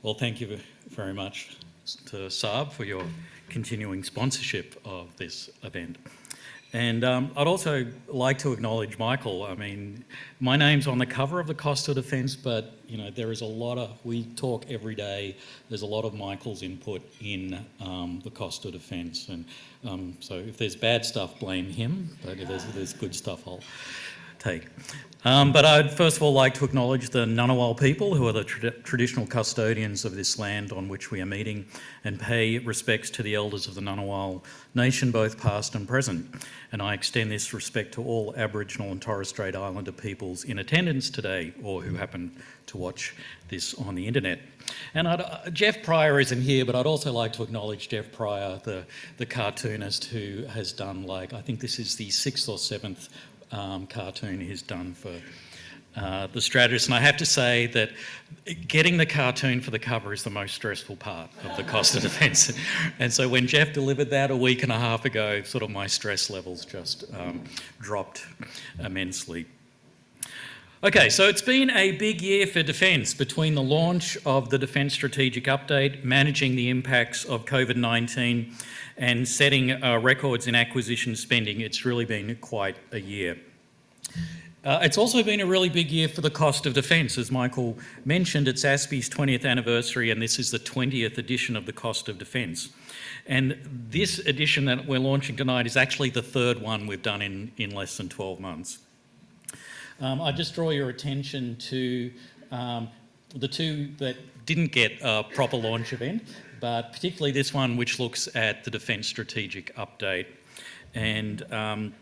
Well, thank you very much to Saab for your continuing sponsorship of this event. And I'd also like to acknowledge Michael. I mean, my name's on the cover of the Cost of Defence, but you know there is a lot of, we talk every day, there's a lot of Michael's input in the Cost of Defence. And so if there's bad stuff, blame him, but if there's good stuff, I'll take. But I'd first of all like to acknowledge the Ngunnawal people, who are the traditional custodians of this land on which we are meeting, and pay respects to the elders of the Ngunnawal nation, both past and present. And I extend this respect to all Aboriginal and Torres Strait Islander peoples in attendance today, or who happen to watch this on the internet. And Jeff Pryor isn't here, but I'd also like to acknowledge Jeff Pryor, the cartoonist who has done, like, I think this is the 6th or 7th cartoon he's done for the strategist. And I have to say that getting the cartoon for the cover is the most stressful part of the Cost of Defence. And so when Jeff delivered that a week and a half ago, sort of my stress levels just dropped immensely. Okay, so it's been a big year for Defence. Between the launch of the Defence Strategic Update, managing the impacts of COVID-19 and setting records in acquisition spending, it's really been quite a year. It's also been a really big year for the Cost of Defence. As Michael mentioned, it's ASPI's 20th anniversary, and this is the 20th edition of the Cost of Defence. And this edition that we're launching tonight is actually the third one we've done in less than 12 months. I just draw your attention to the two that didn't get a proper launch event, but particularly this one, which looks at the Defence Strategic Update. And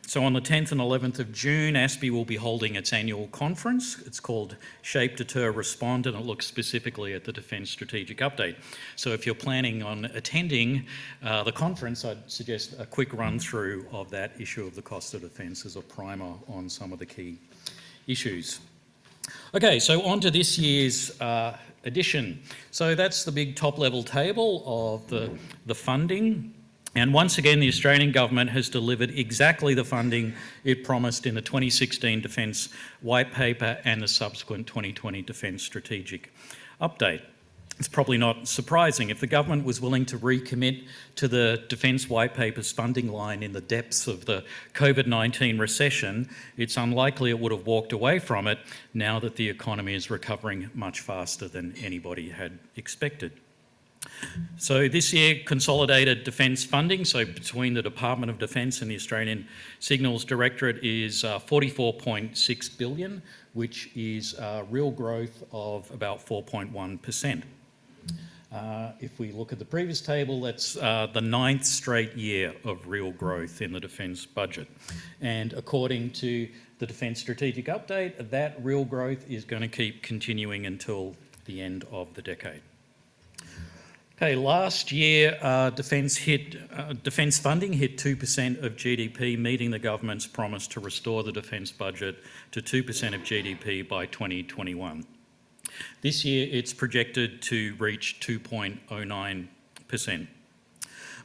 so on the 10th and 11th of June, ASPI will be holding its annual conference. It's called Shape, Deter, Respond, and it looks specifically at the Defence Strategic Update. So if you're planning on attending the conference, I'd suggest a quick run through of that issue of the Cost of Defence as a primer on some of the key issues. Okay, so on to this year's edition. So that's the big top-level table of the funding. And once again, the Australian government has delivered exactly the funding it promised in the 2016 Defence White Paper and the subsequent 2020 Defence Strategic Update. It's probably not surprising. If the government was willing to recommit to the Defence White Paper's funding line in the depths of the COVID-19 recession, it's unlikely it would have walked away from it now that the economy is recovering much faster than anybody had expected. So this year, consolidated defence funding, so between the Department of Defence and the Australian Signals Directorate, is 44.6 billion, which is real growth of about 4.1%. If we look at the previous table, that's the 9th straight year of real growth in the defence budget. And according to the Defence Strategic Update, that real growth is going to keep continuing until the end of the decade. Okay, last year, defence funding hit 2% of GDP, meeting the government's promise to restore the defence budget to 2% of GDP by 2021. This year, it's projected to reach 2.09%.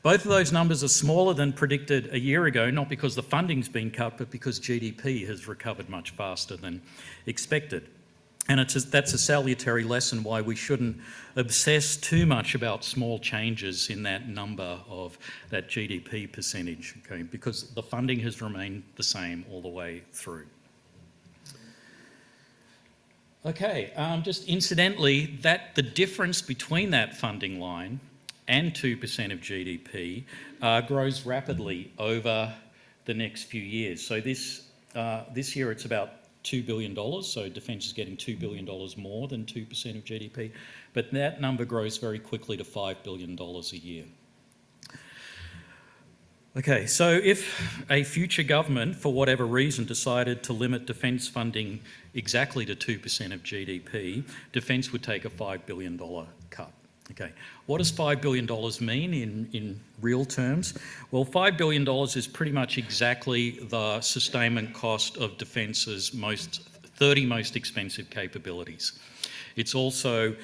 Both of those numbers are smaller than predicted a year ago, not because the funding's been cut, but because GDP has recovered much faster than expected. And that's a salutary lesson why we shouldn't obsess too much about small changes in that number of that GDP percentage, okay? Because the funding has remained the same all the way through. Okay, just incidentally, the difference between that funding line and 2% of GDP grows rapidly over the next few years. So this year it's about $2 billion, so defence is getting $2 billion more than 2% of GDP, but that number grows very quickly to $5 billion a year. Okay, so if a future government, for whatever reason, decided to limit defence funding exactly to 2% of GDP, defence would take a $5 billion cut. Okay, what does $5 billion mean in real terms? Well, $5 billion is pretty much exactly the sustainment cost of Defence's 30 most expensive capabilities. It's also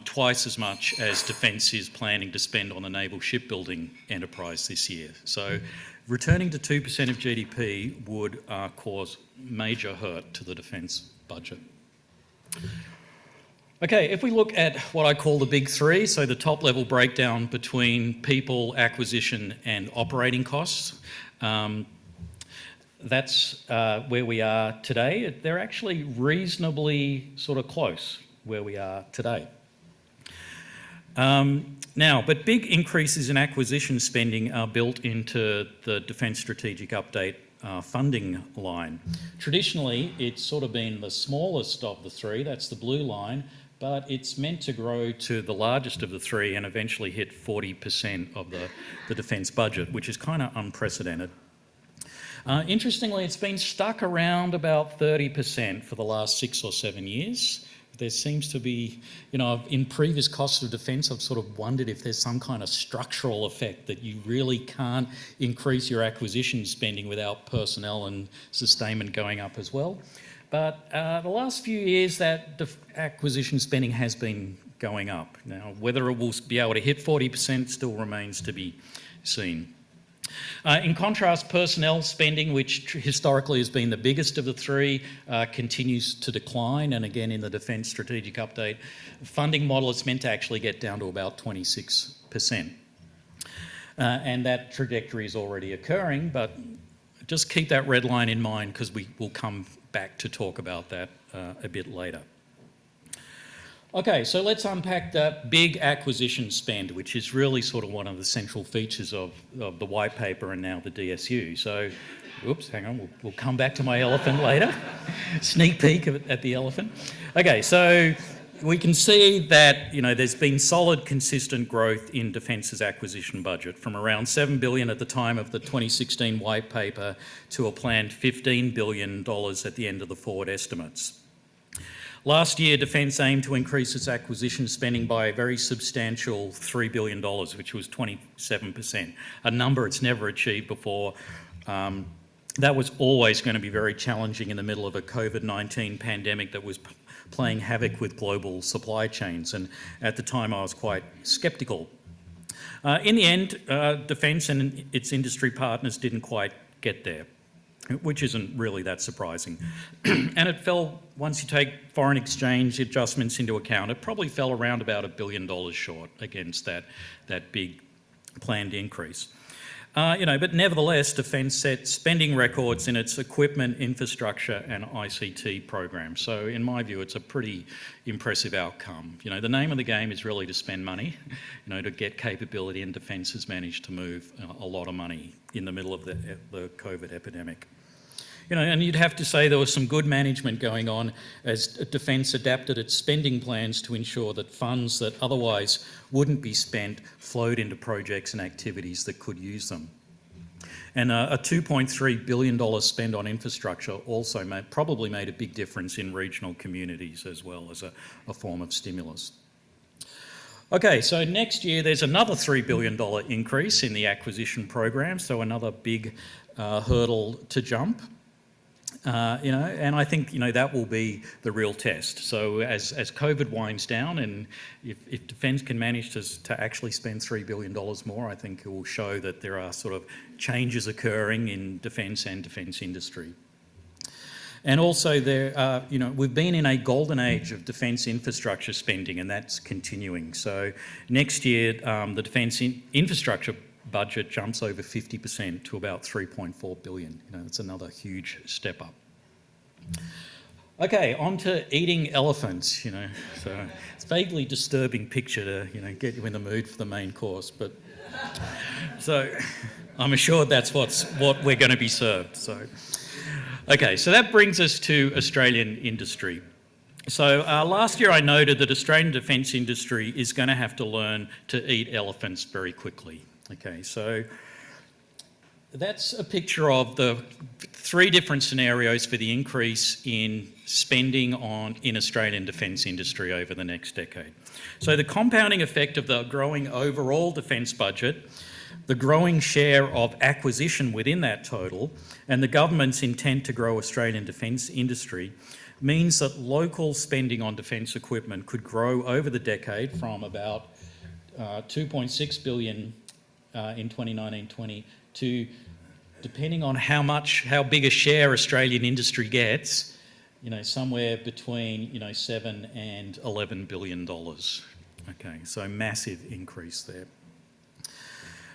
twice as much as Defence is planning to spend on the Naval Shipbuilding enterprise this year. So returning to 2% of GDP would cause major hurt to the Defence budget. Okay, if we look at what I call the big three, so the top level breakdown between people, acquisition and operating costs, that's where we are today. They're actually reasonably sort of close where we are today. Now, but big increases in acquisition spending are built into the Defence Strategic Update funding line. Traditionally, it's sort of been the smallest of the three, that's the blue line, but it's meant to grow to the largest of the three and eventually hit 40% of the defence budget, which is kind of unprecedented. Interestingly, it's been stuck around about 30% for the last 6 or 7 years. There seems to be, in previous costs of defence, I've sort of wondered if there's some kind of structural effect that you really can't increase your acquisition spending without personnel and sustainment going up as well. But the last few years, that acquisition spending has been going up. Now, whether it will be able to hit 40% still remains to be seen. In contrast, personnel spending, which historically has been the biggest of the three, continues to decline. And again, in the Defence Strategic Update funding model, it's meant to actually get down to about 26%. And that trajectory is already occurring, but just keep that red line in mind because we will come back to talk about that a bit later. Okay, so let's unpack that big acquisition spend, which is really sort of one of the central features of the white paper and now the DSU. So, oops, hang on, we'll come back to my elephant later. Sneak peek at the elephant. Okay, so we can see that, there's been solid, consistent growth in Defence's acquisition budget from around $7 billion at the time of the 2016 white paper to a planned $15 billion at the end of the forward estimates. Last year, Defence aimed to increase its acquisition spending by a very substantial $3 billion, which was 27%, a number it's never achieved before. That was always going to be very challenging in the middle of a COVID-19 pandemic that was playing havoc with global supply chains, and at the time I was quite sceptical. In the end, Defence and its industry partners didn't quite get there, which isn't really that surprising. And it fell, once you take foreign exchange adjustments into account, it probably fell around about $1 billion short against that big planned increase. But nevertheless, Defence set spending records in its equipment, infrastructure and ICT programs. So in my view, it's a pretty impressive outcome. The name of the game is really to spend money, to get capability, and Defence has managed to move a lot of money in the middle of the COVID epidemic. And you'd have to say there was some good management going on as Defence adapted its spending plans to ensure that funds that otherwise wouldn't be spent flowed into projects and activities that could use them. And a $2.3 billion spend on infrastructure also probably made a big difference in regional communities as well as a form of stimulus. Okay, so next year there's another $3 billion increase in the acquisition program, so another big hurdle to jump. And I think, that will be the real test. So as COVID winds down, and if Defence can manage to actually spend $3 billion more, I think it will show that there are sort of changes occurring in Defence and defence industry. And also we've been in a golden age of defence infrastructure spending, and that's continuing. So next year, the defence infrastructure budget jumps over 50% to about $3.4 billion. That's another huge step up. Okay, on to eating elephants, So it's a vaguely disturbing picture to, get you in the mood for the main course. But so I'm assured that's what we're going to be served. So, okay, so that brings us to Australian industry. So last year I noted that Australian defence industry is going to have to learn to eat elephants very quickly. Okay, so that's a picture of the 3 different scenarios for the increase in spending in Australian defence industry over the next decade. So the compounding effect of the growing overall defence budget, the growing share of acquisition within that total, and the government's intent to grow Australian defence industry means that local spending on defence equipment could grow over the decade from about $2.6 billion in 2019-20 to, depending on how big a share Australian industry gets, somewhere between, 7 and $11 billion. Okay, so massive increase there.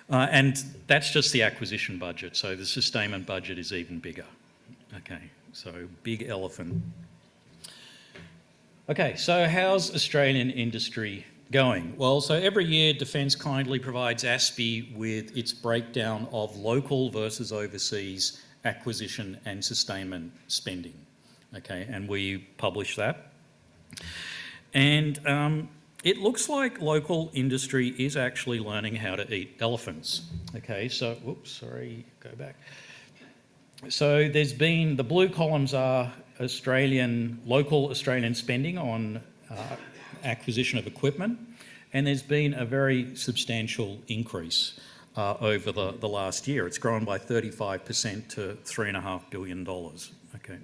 And that's just the acquisition budget, so the sustainment budget is even bigger. Okay, so big elephant. Okay, so how's Australian industry going? Well, so every year Defence kindly provides ASPI with its breakdown of local versus overseas acquisition and sustainment spending. Okay, and we publish that. And it looks like local industry is actually learning how to eat elephants. Okay, so, whoops, sorry, go back. So there's been, the blue columns are local Australian spending on acquisition of equipment, and there's been a very substantial increase over the last year. It's grown by 35% to $3.5 billion. Okay.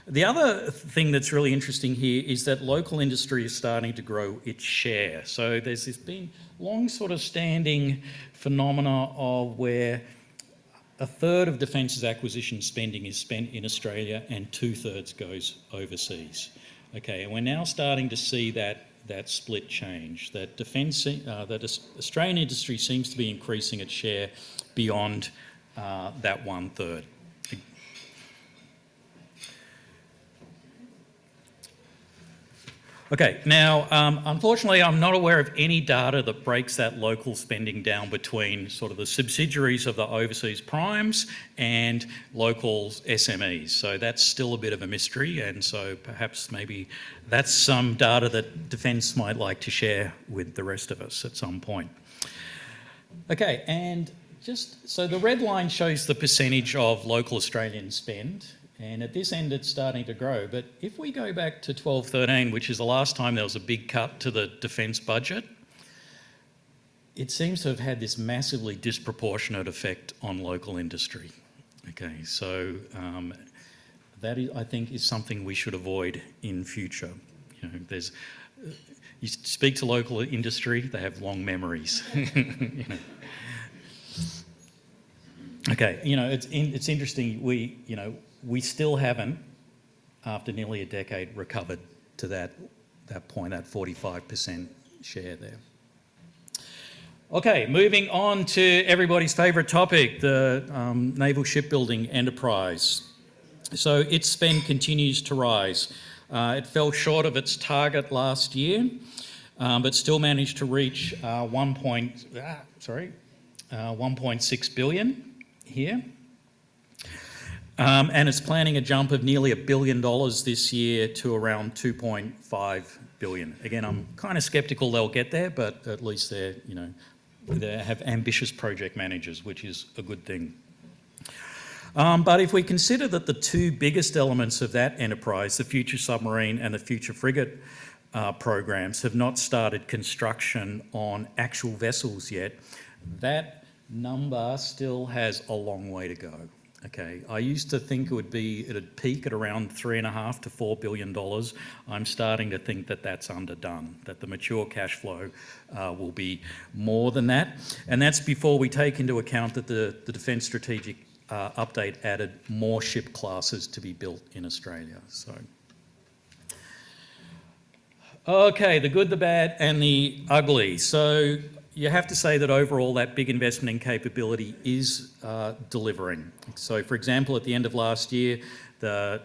The other thing that's really interesting here is that local industry is starting to grow its share. So there's this been long sort of standing phenomena of where a third of Defence's acquisition spending is spent in Australia and 2/3 goes overseas. Okay, and we're now starting to see that split change, that Australian industry seems to be increasing its share beyond that 1/3. Okay, now, unfortunately, I'm not aware of any data that breaks that local spending down between sort of the subsidiaries of the overseas primes and local SMEs. So that's still a bit of a mystery, and so perhaps maybe that's some data that Defence might like to share with the rest of us at some point. Okay, and so the red line shows the percentage of local Australian spend. And at this end, it's starting to grow. But if we go back to 12-13, which is the last time there was a big cut to the Defence budget, it seems to have had this massively disproportionate effect on local industry. Okay, so that is, I think, is something we should avoid in future. You speak to local industry, they have long memories. Okay, it's interesting. We still haven't, after nearly a decade, recovered to that point, that 45% share there. Okay, moving on to everybody's favourite topic, the Naval Shipbuilding enterprise. So its spend continues to rise. It fell short of its target last year, but still managed to reach 1.6 billion here. And it's planning a jump of nearly $1 billion this year to around 2.5 billion. Again, I'm kind of sceptical they'll get there, but at least they have ambitious project managers, which is a good thing. But if we consider that the two biggest elements of that enterprise, the Future Submarine and the Future Frigate programs, have not started construction on actual vessels yet, that number still has a long way to go. Okay, I used to think it'd peak at around $3.5 to $4 billion. I'm starting to think that that's underdone, that the mature cash flow will be more than that. And that's before we take into account that the Defence Strategic Update added more ship classes to be built in Australia. So, okay, the good, the bad and the ugly. So you have to say that overall that big investment in capability is delivering. So for example, at the end of last year, the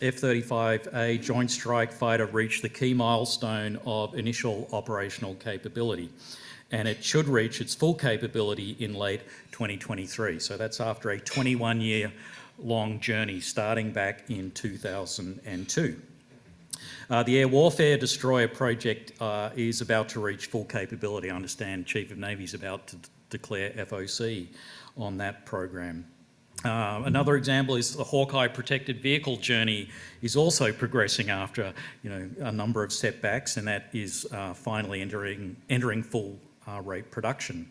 F-35A Joint Strike Fighter reached the key milestone of initial operational capability, and it should reach its full capability in late 2023. So that's after a 21-year long journey starting back in 2002. The Air Warfare Destroyer project is about to reach full capability. I understand Chief of Navy is about to declare FOC on that program. Another example is the Hawkeye protected vehicle journey is also progressing after a number of setbacks, and that is finally entering full rate production.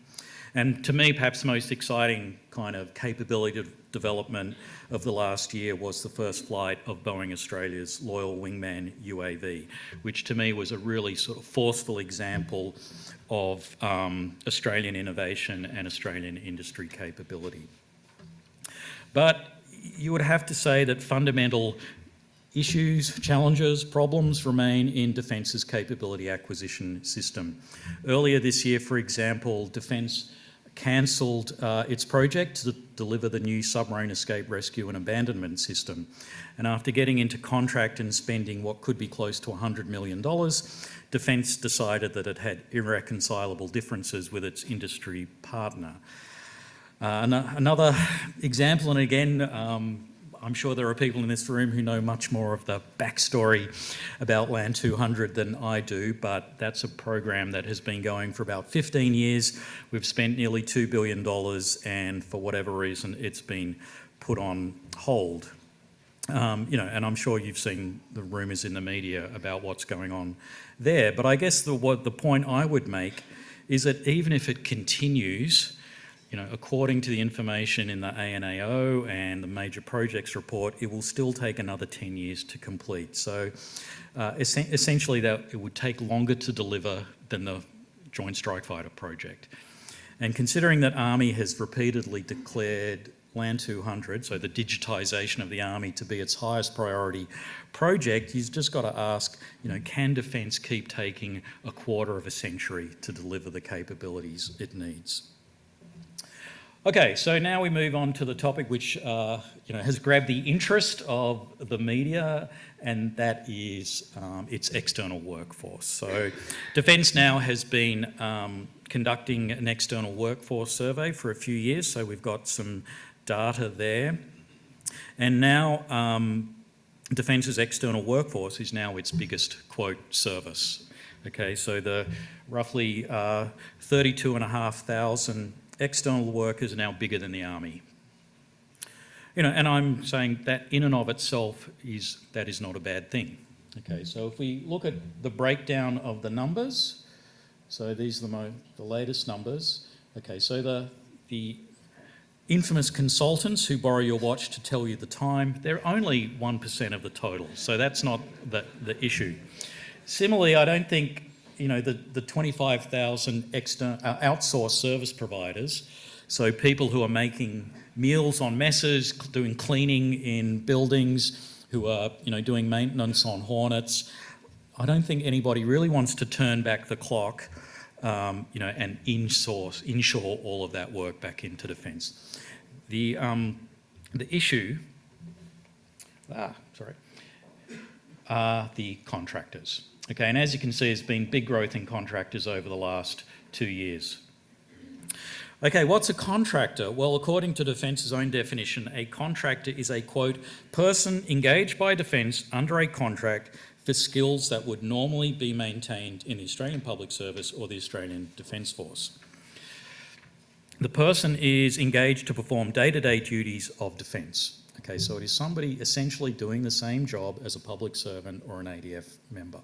And to me, perhaps the most exciting kind of capability development of the last year was the first flight of Boeing Australia's Loyal Wingman UAV, which to me was a really sort of forceful example of Australian innovation and Australian industry capability. But you would have to say that fundamental issues, challenges, problems remain in Defence's capability acquisition system. Earlier this year, for example, Defence cancelled its project to deliver the new submarine escape, rescue and abandonment system. And after getting into contract and spending what could be close to $100 million, Defence decided that it had irreconcilable differences with its industry partner. Another example, and again, I'm sure there are people in this room who know much more of the backstory about Land 200 than I do, but that's a program that has been going for about 15 years. We've spent nearly $2 billion, and for whatever reason, it's been put on hold. And I'm sure you've seen the rumours in the media about what's going on there. But I guess the point I would make is that even if it continues, according to the information in the ANAO and the Major Projects Report, it will still take another 10 years to complete. So essentially that it would take longer to deliver than the Joint Strike Fighter project. And considering that Army has repeatedly declared Land 200, so the digitisation of the Army, to be its highest priority project, you've just got to ask, can Defence keep taking a quarter of a century to deliver the capabilities it needs? Okay, so now we move on to the topic which has grabbed the interest of the media, and that is its external workforce. So Defence now has been conducting an external workforce survey for a few years, so we've got some data there. And now Defence's external workforce is now its biggest, quote, service. Okay, so the roughly 32,500 external workers are now bigger than the Army. And I'm saying that in and of itself is not a bad thing. Okay, so if we look at the breakdown of the numbers, so these are the latest numbers. Okay, so the infamous consultants who borrow your watch to tell you the time, they're only 1% of the total, so that's not the issue. Similarly, I don't think the 25,000 outsourced service providers, so people who are making meals on messes, doing cleaning in buildings, who are doing maintenance on Hornets, I don't think anybody really wants to turn back the clock and inshore all of that work back into Defence. The issue are the contractors. Okay, and as you can see, there's been big growth in contractors over the last 2 years. Okay, what's a contractor? Well, according to Defence's own definition, a contractor is a, quote, person engaged by Defence under a contract for skills that would normally be maintained in the Australian Public Service or the Australian Defence Force. The person is engaged to perform day-to-day duties of Defence. Okay, so it is somebody essentially doing the same job as a public servant or an ADF member.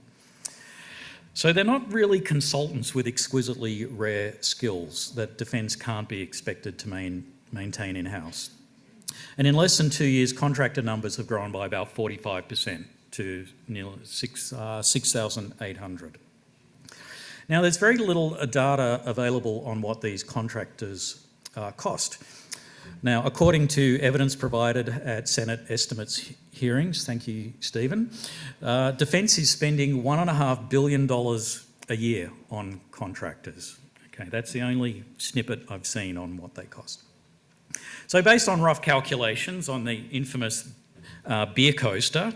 So they're not really consultants with exquisitely rare skills that Defence can't be expected to maintain in-house. And in less than 2 years, contractor numbers have grown by about 45% to nearly 6,800. Now, there's very little data available on what these contractors cost. Now, according to evidence provided at Senate estimates hearings, thank you, Stephen, Defence is spending $1.5 billion a year on contractors. Okay, that's the only snippet I've seen on what they cost. So based on rough calculations on the infamous beer coaster,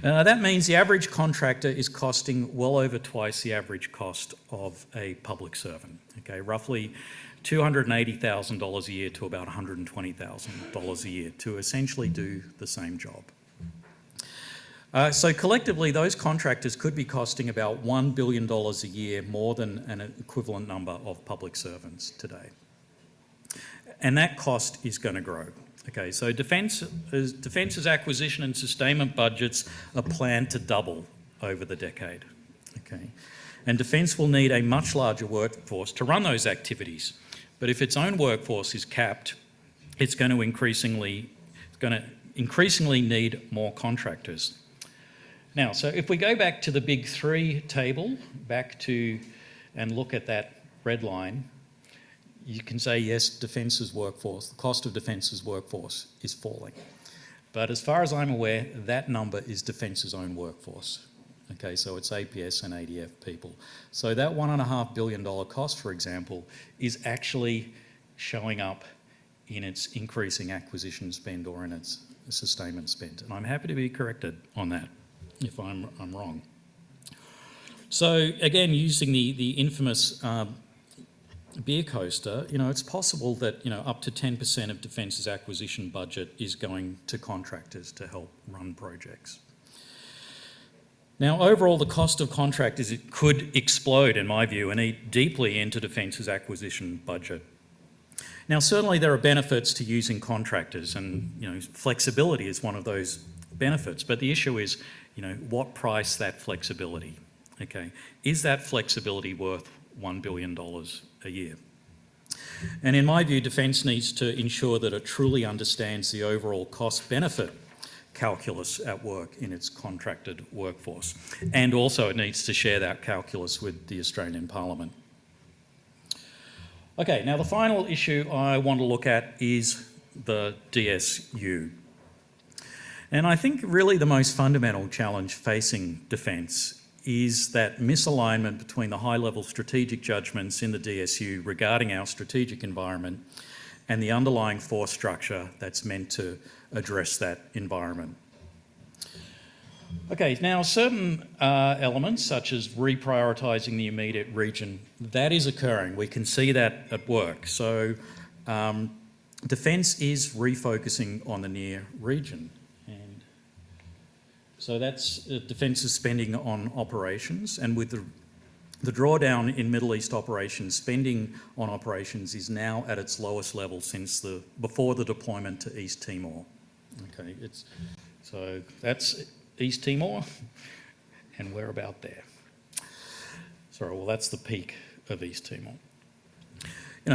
that means the average contractor is costing well over twice the average cost of a public servant. Okay, roughly $280,000 a year to about $120,000 a year to essentially do the same job. So collectively, those contractors could be costing about $1 billion a year more than an equivalent number of public servants today. And that cost is going to grow. Okay, so Defence's acquisition and sustainment budgets are planned to double over the decade. Okay, and Defence will need a much larger workforce to run those activities. But if its own workforce is capped, it's going to increasingly need more contractors. Now, so if we go back to the Big Three table, and look at that red line, you can say, yes, Defence's workforce, the cost of Defence's workforce is falling. But as far as I'm aware, that number is Defence's own workforce. Okay, so it's APS and ADF people. So that $1.5 billion cost, for example, is actually showing up in its increasing acquisition spend or in its sustainment spend. And I'm happy to be corrected on that if I'm wrong. So again, using the infamous beer coaster, it's possible that up to 10% of Defence's acquisition budget is going to contractors to help run projects. Now, overall, the cost of contractors could explode, in my view, and eat deeply into Defence's acquisition budget. Now, certainly there are benefits to using contractors, and flexibility is one of those benefits. But the issue is, what price that flexibility? Okay, is that flexibility worth $1 billion a year? And in my view, Defence needs to ensure that it truly understands the overall cost-benefit calculus at work in its contracted workforce. And also it needs to share that calculus with the Australian Parliament. Okay, now the final issue I want to look at is the DSU. And I think really the most fundamental challenge facing Defence is that misalignment between the high-level strategic judgments in the DSU regarding our strategic environment and the underlying force structure that's meant to address that environment. Okay, now certain elements, such as reprioritising the immediate region, that is occurring. We can see that at work. So Defence is refocusing on the near region. And so that's Defence's spending on operations, and with the drawdown in Middle East operations, spending on operations is now at its lowest level since before the deployment to East Timor. Okay, so that's East Timor, and we're about there. Sorry, well, that's the peak of East Timor.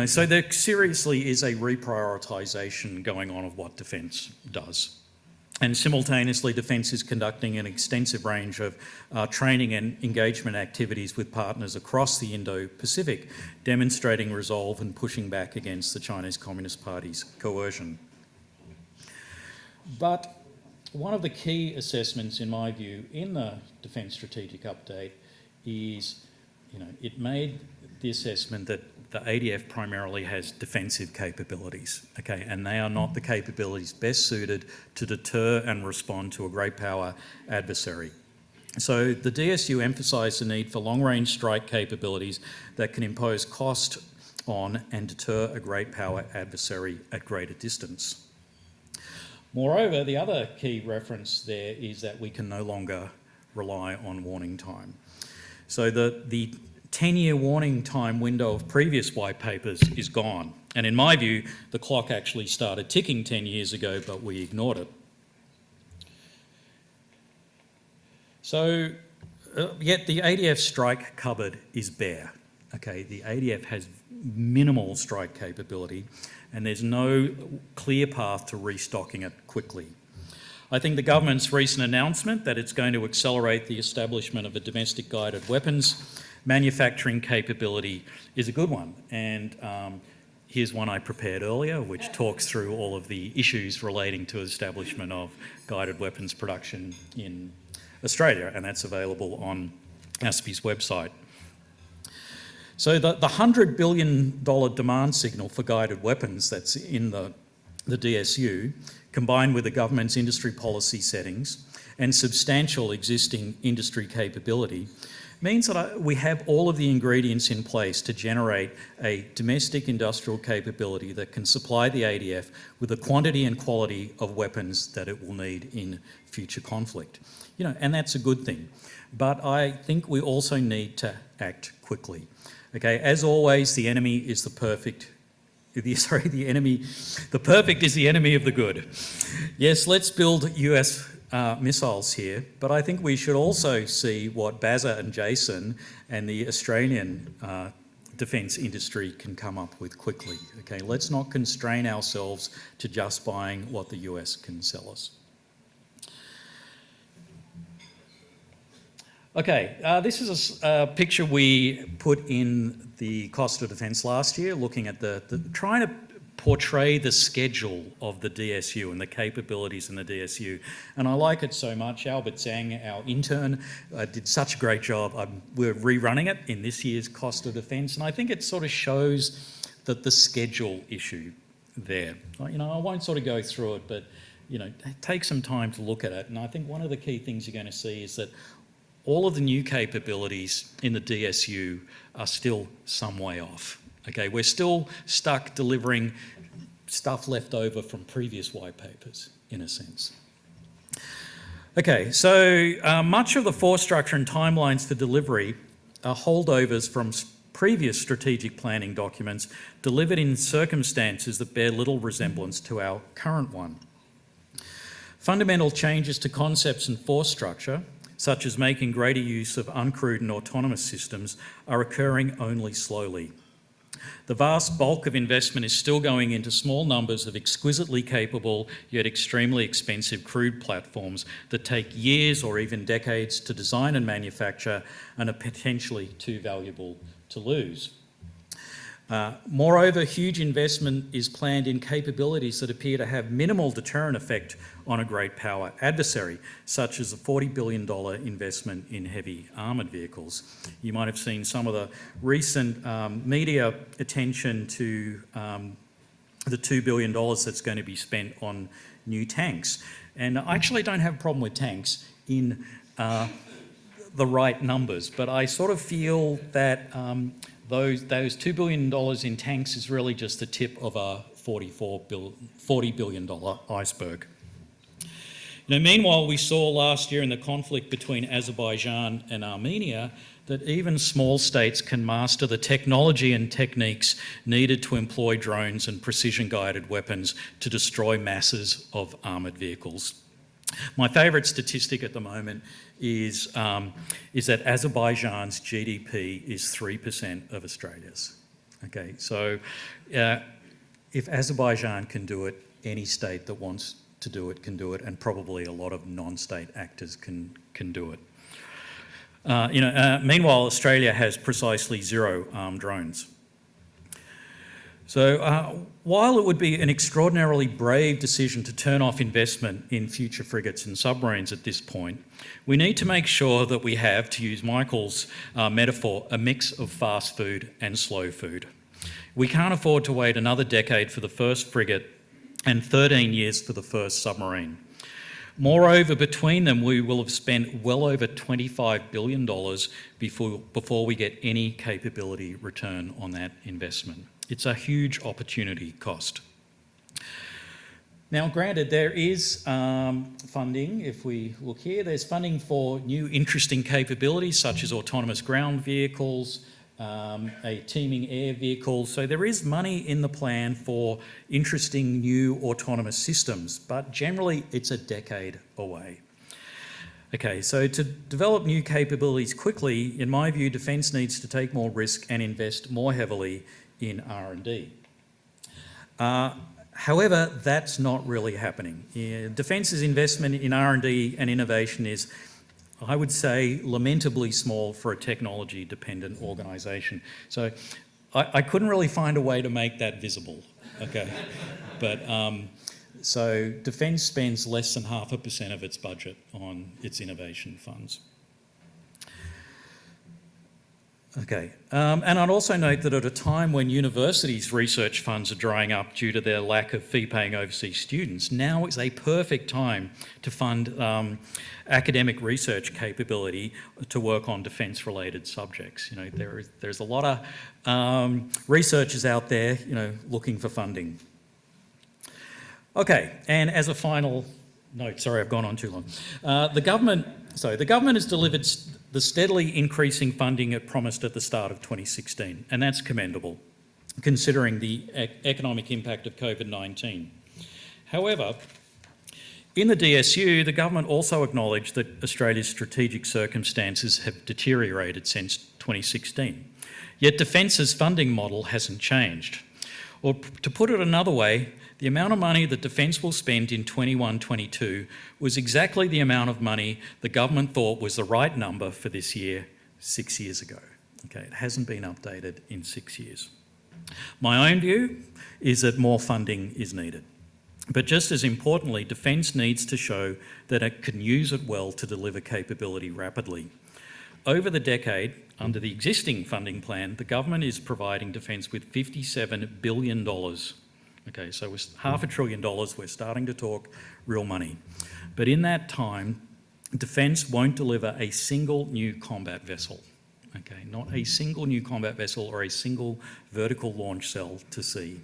So there seriously is a reprioritisation going on of what Defence does. And simultaneously, Defence is conducting an extensive range of training and engagement activities with partners across the Indo-Pacific, demonstrating resolve and pushing back against the Chinese Communist Party's coercion. But one of the key assessments, in my view, in the Defence Strategic Update is, it made the assessment that the ADF primarily has defensive capabilities, okay, and they are not the capabilities best suited to deter and respond to a great power adversary. So the DSU emphasised the need for long-range strike capabilities that can impose cost on and deter a great power adversary at greater distance. Moreover, the other key reference there is that we can no longer rely on warning time. So the 10-year warning time window of previous white papers is gone. And in my view, the clock actually started ticking 10 years ago, but we ignored it. So, yet the ADF strike cupboard is bare. Okay, the ADF has minimal strike capability, and there's no clear path to restocking it quickly. I think the government's recent announcement that it's going to accelerate the establishment of a domestic guided weapons manufacturing capability is a good one. And here's one I prepared earlier, which talks through all of the issues relating to establishment of guided weapons production in Australia, and that's available on ASPI's website. So the $100 billion demand signal for guided weapons that's in the DSU, combined with the government's industry policy settings and substantial existing industry capability, means that we have all of the ingredients in place to generate a domestic industrial capability that can supply the ADF with the quantity and quality of weapons that it will need in future conflict. And that's a good thing. But I think we also need to act quickly. Okay, as always, the enemy is the perfect. The perfect is the enemy of the good. Yes, let's build US missiles here, but I think we should also see what Bazza and Jason and the Australian defence industry can come up with quickly. Okay, let's not constrain ourselves to just buying what the US can sell us. Okay, this is a picture we put in the cost of defence last year, looking at trying to portray the schedule of the DSU and the capabilities in the DSU. And I like it so much. Albert Zhang, our intern, did such a great job. We're rerunning it in this year's Cost of Defence, and I think it sort of shows that the schedule issue there. I won't sort of go through it, but take some time to look at it. And I think one of the key things you're going to see is that all of the new capabilities in the DSU are still some way off. Okay, we're still stuck delivering stuff left over from previous white papers, in a sense. Okay, so much of the force structure and timelines for delivery are holdovers from previous strategic planning documents delivered in circumstances that bear little resemblance to our current one. Fundamental changes to concepts and force structure, such as making greater use of uncrewed and autonomous systems, are occurring only slowly. The vast bulk of investment is still going into small numbers of exquisitely capable yet extremely expensive crewed platforms that take years or even decades to design and manufacture and are potentially too valuable to lose. Moreover, huge investment is planned in capabilities that appear to have minimal deterrent effect on a great power adversary, such as a $40 billion investment in heavy armoured vehicles. You might have seen some of the recent media attention to the $2 billion that's going to be spent on new tanks. And I actually don't have a problem with tanks in the right numbers, but I sort of feel that those $2 billion in tanks is really just the tip of a $40 billion iceberg. Meanwhile, we saw last year in the conflict between Azerbaijan and Armenia that even small states can master the technology and techniques needed to employ drones and precision-guided weapons to destroy masses of armoured vehicles. My favourite statistic at the moment is that Azerbaijan's GDP is 3% of Australia's. Okay, so if Azerbaijan can do it, any state that wants to do it can do it, and probably a lot of non-state actors can do it. Meanwhile, Australia has precisely 0 armed drones. So while it would be an extraordinarily brave decision to turn off investment in future frigates and submarines at this point, we need to make sure that we have, to use Michael's metaphor, a mix of fast food and slow food. We can't afford to wait another decade for the first frigate and 13 years for the first submarine. Moreover, between them, we will have spent well over $25 billion before we get any capability return on that investment. It's a huge opportunity cost. Now, granted, there is funding. If we look here, there's funding for new interesting capabilities such as autonomous ground vehicles, a teaming air vehicle. So there is money in the plan for interesting new autonomous systems, but generally it's a decade away. Okay, so to develop new capabilities quickly, in my view, Defence needs to take more risk and invest more heavily in R&D. However, that's not really happening. Defence's investment in R&D and innovation is, I would say, lamentably small for a technology-dependent organisation. So I couldn't really find a way to make that visible, okay? But so Defence spends less than 0.5% of its budget on its innovation funds. Okay, and I'd also note that at a time when universities' research funds are drying up due to their lack of fee-paying overseas students, now is a perfect time to fund academic research capability to work on defence-related subjects. There's a lot of researchers out there, looking for funding. Okay, and as a final note, sorry, I've gone on too long. The government has delivered the steadily increasing funding it promised at the start of 2016, and that's commendable, considering the economic impact of COVID-19. However, in the DSU, the government also acknowledged that Australia's strategic circumstances have deteriorated since 2016. Yet Defence's funding model hasn't changed. Or to put it another way, the amount of money that Defence will spend in 21-22 was exactly the amount of money the government thought was the right number for this year 6 years ago. Okay, it hasn't been updated in 6 years. My own view is that more funding is needed. But just as importantly, Defence needs to show that it can use it well to deliver capability rapidly. Over the decade, under the existing funding plan, the government is providing Defence with $57 billion. Okay, so with $500 billion, we're starting to talk real money. But in that time, Defence won't deliver a single new combat vessel. Okay, not a single new combat vessel or a single vertical launch cell to sea.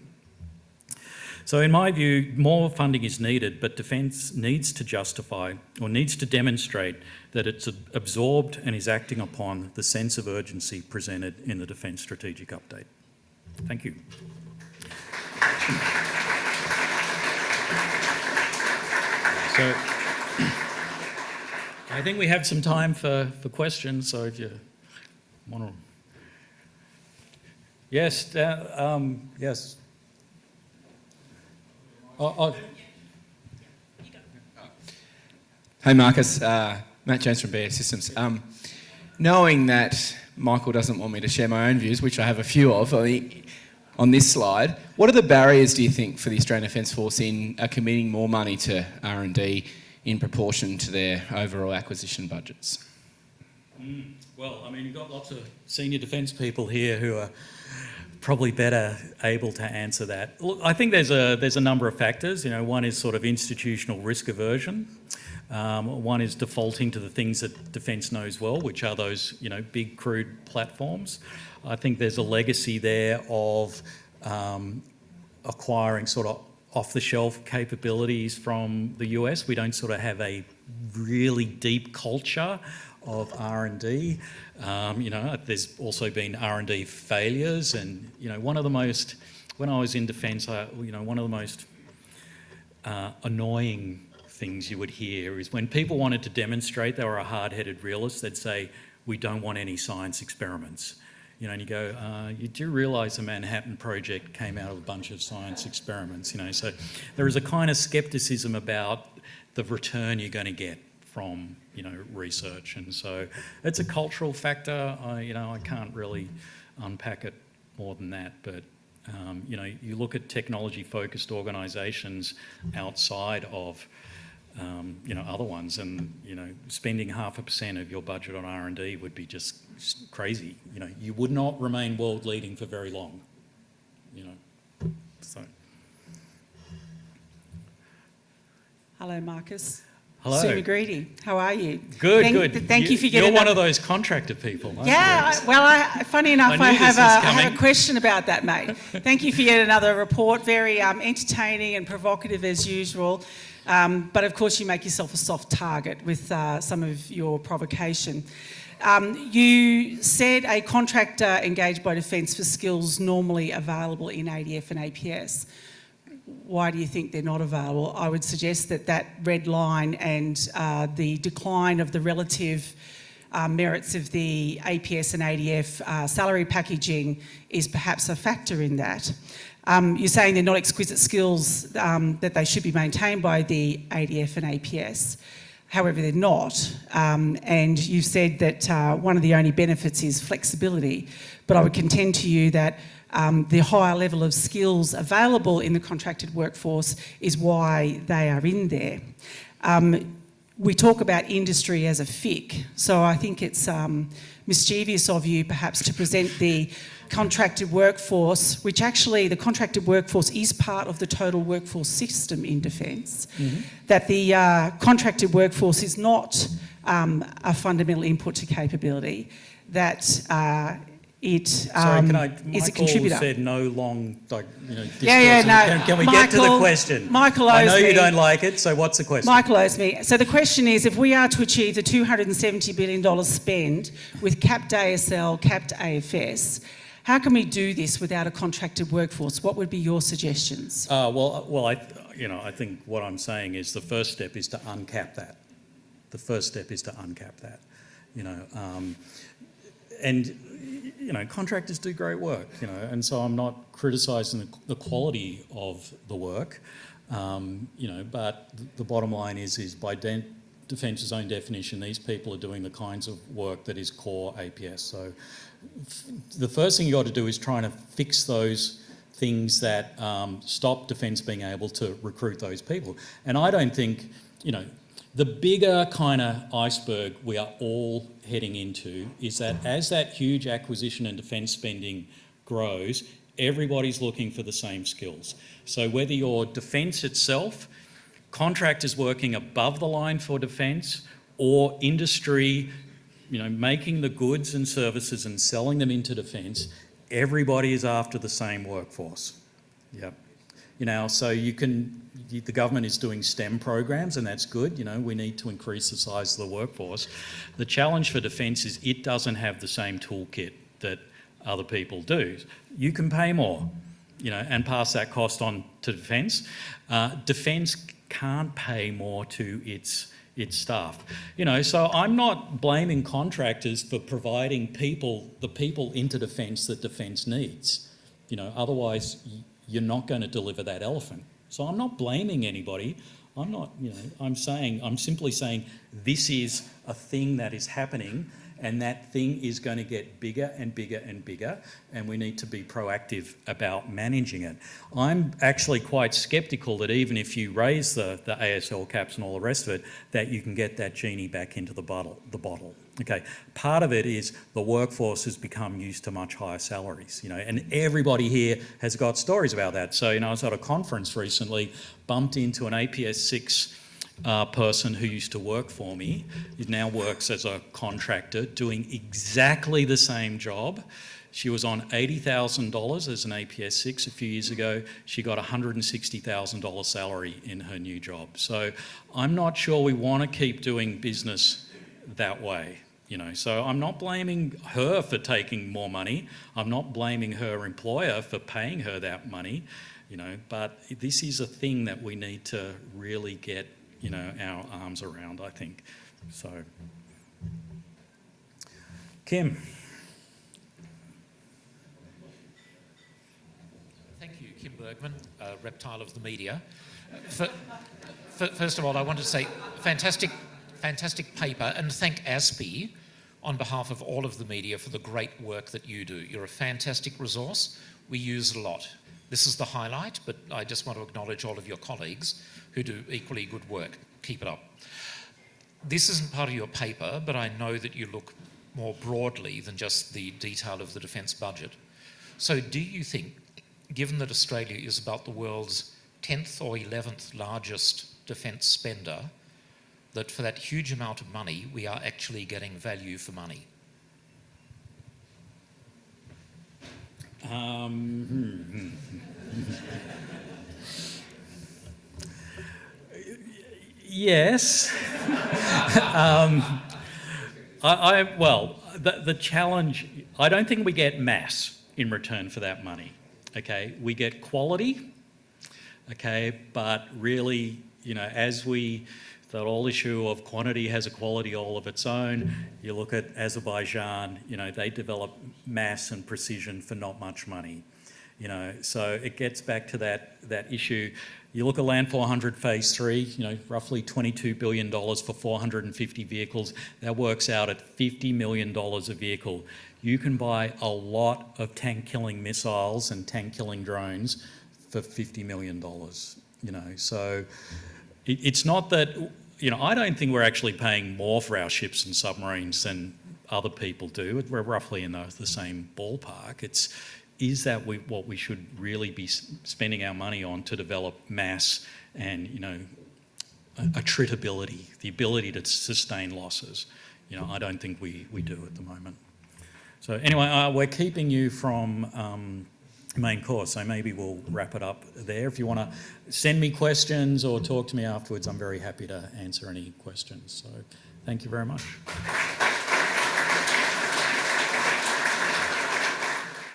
So in my view, more funding is needed, but Defence needs to justify or needs to demonstrate that it's absorbed and is acting upon the sense of urgency presented in the Defence Strategic Update. Thank you. So I think we have some time for questions, so if you want to... Yes, yes. Hey Marcus, Matt Jones from BA Systems. Knowing that Michael doesn't want me to share my own views, which I have a few of on this slide, what are the barriers, do you think, for the Australian Defence Force in committing more money to R&D in proportion to their overall acquisition budgets? Well, I mean, you've got lots of senior defence people here who are probably better able to answer that. Look, I think there's a number of factors. You know, one is sort of institutional risk aversion. One is defaulting to the things that Defence knows well, which are those, you know, big crude platforms. I think there's a legacy there of acquiring sort of off-the-shelf capabilities from the US. We don't sort of have a really deep culture of R&D. You know, there's also been R&D failures, and you know, one of the most, when I was in Defence, you know, one of the most annoying things you would hear is when people wanted to demonstrate they were a hard-headed realist, they'd say, "We don't want any science experiments." You know, and you go, you do realise the Manhattan Project came out of a bunch of science experiments, you know, so there is a kind of scepticism about the return you're going to get from, you know, research, and so it's a cultural factor. You know, I can't really unpack it more than that, but you know, you look at technology-focused organisations outside of you know, other ones, and you know, spending 0.5% of your budget on R&D would be just crazy. You know, you would not remain world leading for very long. You know, so. Hello, Marcus. Hello. Sue McGreedy. How are you? Good, good. Thank you for getting. You're one of those contracted people. Yeah. Funny enough, I have a question about that, mate. Thank you for yet another report. Very entertaining and provocative as usual. But of course, you make yourself a soft target with some of your provocation. You said a contractor engaged by Defence for skills normally available in ADF and APS. Why do you think they're not available? I would suggest that red line and the decline of the relative merits of the APS and ADF salary packaging is perhaps a factor in that. You're saying they're not exquisite skills that they should be maintained by the ADF and APS. However, they're not. And you've said that one of the only benefits is flexibility. But I would contend to you that the higher level of skills available in the contracted workforce is why they are in there. We talk about industry as a FIC, so I think it's mischievous of you perhaps to present the contracted workforce, which actually the contracted workforce is part of the total workforce system in Defence, that the contracted workforce is not a fundamental input to capability, that it is a contributor. Michael said no long, like, you know, no. Can we get to the question? Michael owes me. I know you don't like it, so what's the question? Michael owes me. So the question is, if we are to achieve the $270 billion spend with capped ASL, capped AFS, how can we do this without a contracted workforce? What would be your suggestions? Well, I think what I'm saying is the first step is to uncap that. The first step is to uncap that, you know, and you know, contractors do great work, you know, and so I'm not criticising the quality of the work, you know, but the bottom line is by Defence's own definition, these people are doing the kinds of work that is core APS. So the first thing you got to do is trying to fix those things that stop Defence being able to recruit those people. And I don't think, the bigger kind of iceberg we are all heading into is that as that huge acquisition and defence spending grows, everybody's looking for the same skills. So whether you're Defence itself, contractors working above the line for defence, or industry, making the goods and services and selling them into defence, everybody is after the same workforce. Yep. So the government is doing STEM programs, and that's good. We need to increase the size of the workforce. The challenge for defence is it doesn't have the same toolkit that other people do. You can pay more, and pass that cost on to defence. Defence can't pay more to its staff. So I'm not blaming contractors for providing the people into defence that defence needs. Otherwise you're not going to deliver that elephant. So I'm not blaming anybody. I'm simply saying this is a thing that is happening, and that thing is going to get bigger and bigger and bigger, and we need to be proactive about managing it. I'm actually quite sceptical that even if you raise the ASL caps and all the rest of it, that you can get that genie back into the bottle. Okay, part of it is the workforce has become used to much higher salaries, and everybody here has got stories about that. So, I was at a conference recently, bumped into an APS 6 person who used to work for me. He now works as a contractor doing exactly the same job. She was on $80,000 as an APS 6 a few years ago. She got a $160,000 salary in her new job. So I'm not sure we want to keep doing business that way. So I'm not blaming her for taking more money. I'm not blaming her employer for paying her that money, but this is a thing that we need to really get our arms around, I think. So, Kim. Thank you, Kim Bergman, reptile of the media. First of all, I want to say fantastic paper, and thank ASPI on behalf of all of the media for the great work that you do. You're a fantastic resource. We use it a lot. This is the highlight, but I just want to acknowledge all of your colleagues who do equally good work. Keep it up. This isn't part of your paper, but I know that you look more broadly than just the detail of the defence budget. So do you think, given that Australia is about the world's 10th or 11th largest defence spender, that for that huge amount of money, we are actually getting value for money? Yes. The challenge, I don't think we get mass in return for that money. Okay, we get quality. Okay, but really, that whole issue of quantity has a quality all of its own. You look at Azerbaijan, they develop mass and precision for not much money. So it gets back to that issue. You look at Land 400 Phase 3, roughly $22 billion for 450 vehicles. That works out at $50 million a vehicle. You can buy a lot of tank-killing missiles and tank-killing drones for $50 million. So it's not that, I don't think we're actually paying more for our ships and submarines than other people do. We're roughly in the same ballpark. Is that what we should really be spending our money on to develop mass and, attritability, the ability to sustain losses? I don't think we do at the moment. So anyway, we're keeping you from main course, so maybe we'll wrap it up there. If you want to send me questions or talk to me afterwards, I'm very happy to answer any questions. So thank you very much.